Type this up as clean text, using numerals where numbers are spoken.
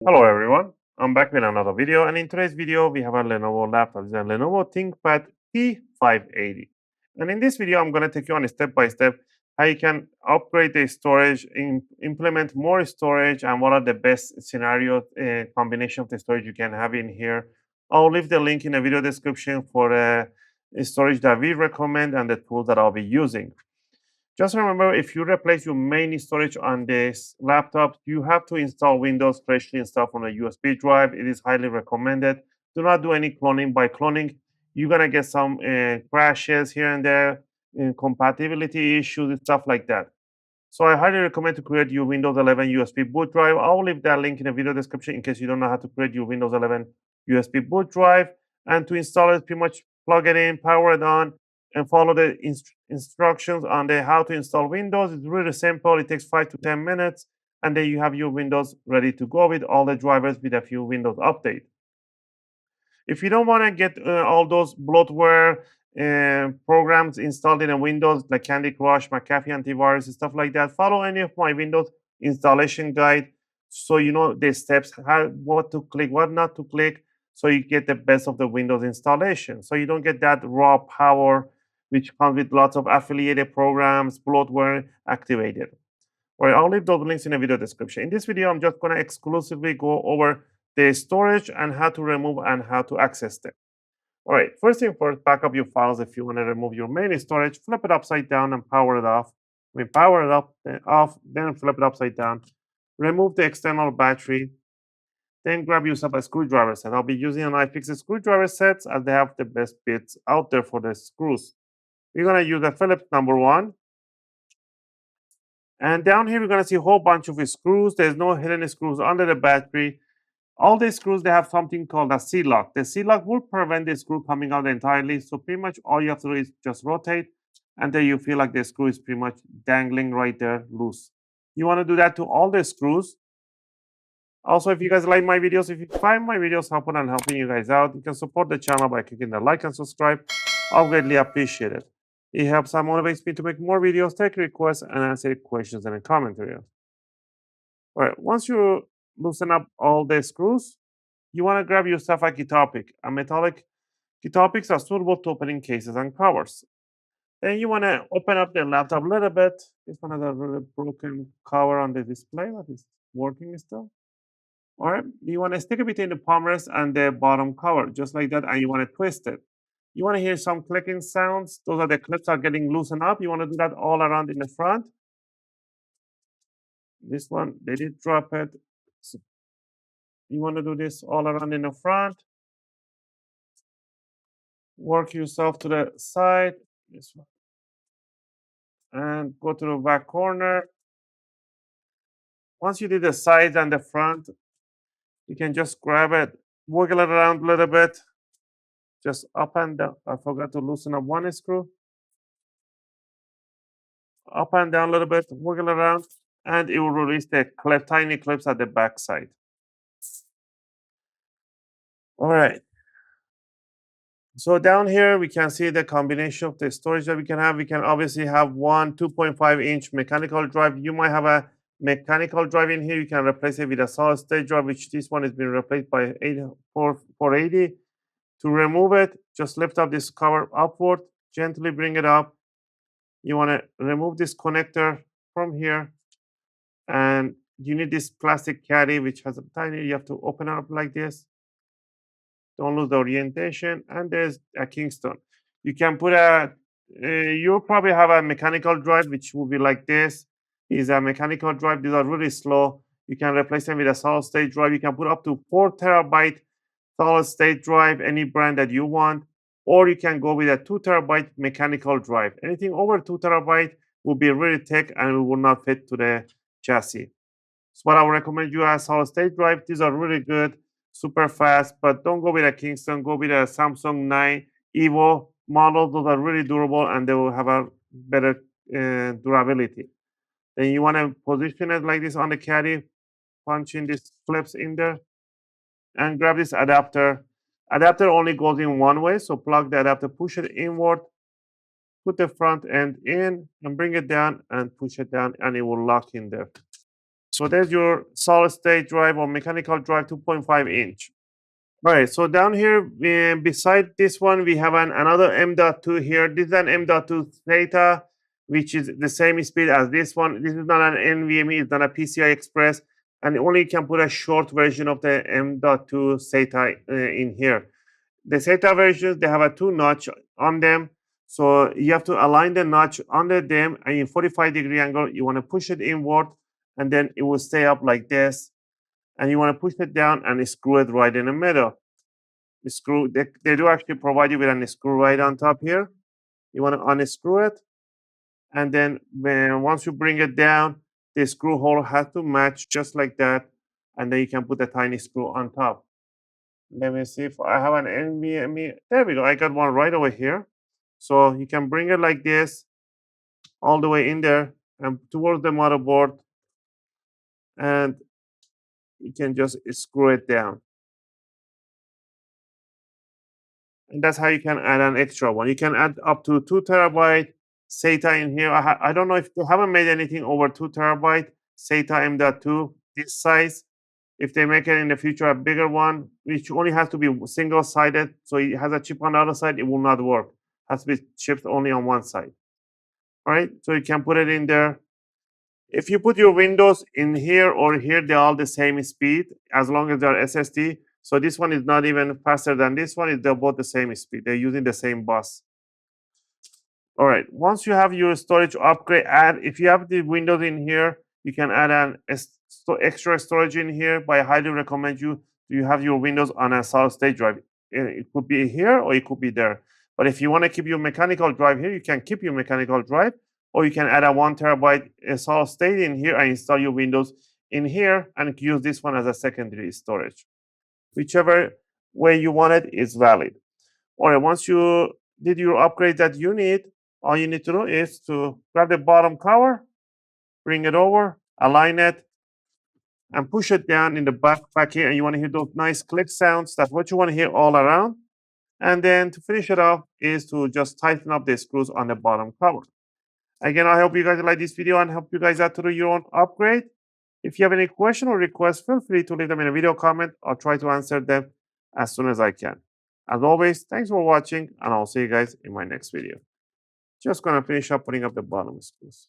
Hello everyone, I'm back with another video, and in today's video we have a Lenovo laptop. It's a Lenovo ThinkPad T580. And in this video I'm going to take you on a step-by-step how you can upgrade the storage, implement more storage, and what are the best scenario combination of the storage you can have in here. I'll leave the link in the video description for the storage that we recommend and the tools that I'll be using. Just remember, if you replace your main storage on this laptop, you have to install Windows freshly installed from a USB drive. It is highly recommended. Do not do any cloning. By cloning, you're going to get some crashes here and there, compatibility issues, and stuff like that. So I highly recommend to create your Windows 11 USB boot drive. I'll leave that link in the video description in case you don't know how to create your Windows 11 USB boot drive. And to install it, pretty much plug it in, power it on, and follow the instructions on the how to install Windows. It's really simple. It takes 5 to 10 minutes, and then you have your Windows ready to go with all the drivers with a few Windows updates. If you don't want to get all those bloatware programs installed in a Windows like Candy Crush, McAfee Antivirus, and stuff like that, follow any of my Windows installation guide so you know the steps, how, what to click, what not to click, so you get the best of the Windows installation. So you don't get that raw power which comes with lots of affiliated programs, bloatware activated. All right, I'll leave those links in the video description. In this video, I'm just going to exclusively go over the storage and how to remove and how to access them. All right, first thing first, back up your files. If you want to remove your main storage, flip it upside down and power it off. Power it up, off, then flip it upside down. Remove the external battery. Then grab yourself a screwdriver set. I'll be using an iFixit screwdriver sets as they have the best bits out there for the screws. We're going to use a Phillips number 1. And down here, we're going to see a whole bunch of screws. There's no hidden screws under the battery. All these screws, they have something called a C-lock. The C-lock will prevent the screw coming out entirely. So pretty much all you have to do is just rotate, and then you feel like the screw is pretty much dangling right there loose. You want to do that to all the screws. Also, if you guys like my videos, if you find my videos helpful and helping you guys out, you can support the channel by clicking the like and subscribe. I'll greatly appreciate it. It helps and motivates me to make more videos, take requests, and answer questions in the comment area. All right, once you loosen up all the screws, you want to grab yourself a guitar pick. A metallic guitar picks are suitable to opening cases and covers. Then you want to open up the laptop a little bit. This one has a really broken cover on the display, but it's working still. All right, you want to stick it between the palm rest and the bottom cover, just like that, and you want to twist it. You want to hear some clicking sounds. Those are the clips are getting loosened up. You want to do that all around in the front. This one, they did drop it. So you want to do this all around in the front. Work yourself to the side. This one. And go to the back corner. Once you did the sides and the front, you can just grab it, wiggle it around a little bit. Just up and down. I forgot to loosen up one screw. Up and down a little bit, wiggle around, and it will release the tiny clips at the back side. All right. So down here, we can see the combination of the storage that we can have. We can obviously have one 2.5-inch mechanical drive. You might have a mechanical drive in here. You can replace it with a solid state drive, which this one has been replaced by 480. To remove it, just lift up this cover upward, gently bring it up. You want to remove this connector from here, and you need this plastic caddy, which has a tiny, you have to open it up like this. Don't lose the orientation, and there's a Kingston. You can put you'll probably have a mechanical drive, which will be like this. Is a mechanical drive. These are really slow. You can replace them with a solid state drive. You can put up to 4 terabyte solid state drive, any brand that you want, or you can go with a 2 terabyte mechanical drive. Anything over 2 terabyte will be really thick and it will not fit to the chassis. So what I would recommend you as solid state drive. These are really good, super fast, but don't go with a Kingston. Go with a Samsung 9 Evo model. Those are really durable and they will have a better durability. Then you want to position it like this on the caddy, punch in these clips in there, and grab this adapter. Adapter only goes in one way, so plug the adapter, push it inward, put the front end in and bring it down and push it down, and it will lock in there. So there's your solid state drive or mechanical drive, 2.5 inch. All right, so down here, beside this one, we have another M.2 here. This is an M.2 SATA, which is the same speed as this one. This is not an NVMe, it's not a PCI Express, and only can put a short version of the M.2 SATA in here. The SATA versions, they have a 2 notch on them. So you have to align the notch under them, and in 45-degree angle, you want to push it inward, and then it will stay up like this. And you want to push it down and screw it right in the middle. They do actually provide you with a screw right on top here. You want to unscrew it, and then once you bring it down, the screw hole has to match just like that, and then you can put a tiny screw on top. Let me see if I have an NVMe. There we go. I got one right over here. So you can bring it like this all the way in there and towards the motherboard, and you can just screw it down. And that's how you can add an extra one. You can add up to 2 terabyte SATA in here. I don't know if they haven't made anything over 2 terabyte SATA M.2 this size. If they make it in the future a bigger one, which only has to be single-sided, so it has a chip on the other side, it will not work. It has to be chipped only on one side. All right, so you can put it in there. If you put your Windows in here or here, they're all the same speed as long as they're SSD. So this one is not even faster than this one. They're both the same speed. They're using the same bus. All right, once you have your storage upgrade, if you have the Windows in here, you can add an extra storage in here. But I highly recommend you have your Windows on a solid state drive. It could be here or it could be there. But if you want to keep your mechanical drive here, you can keep your mechanical drive, or you can add a 1 terabyte solid state in here and install your Windows in here and use this one as a secondary storage. Whichever way you want it is valid. All right, once you did your upgrade that you need, all you need to do is to grab the bottom cover, bring it over, align it, and push it down in the back here. And you want to hear those nice click sounds. That's what you want to hear all around. And then to finish it off is to just tighten up the screws on the bottom cover. Again, I hope you guys like this video and help you guys out to do your own upgrade. If you have any question or request, feel free to leave them in a video comment. I'll try to answer them as soon as I can. As always, thanks for watching, and I'll see you guys in my next video. Just gonna finish up putting up the bottom screws.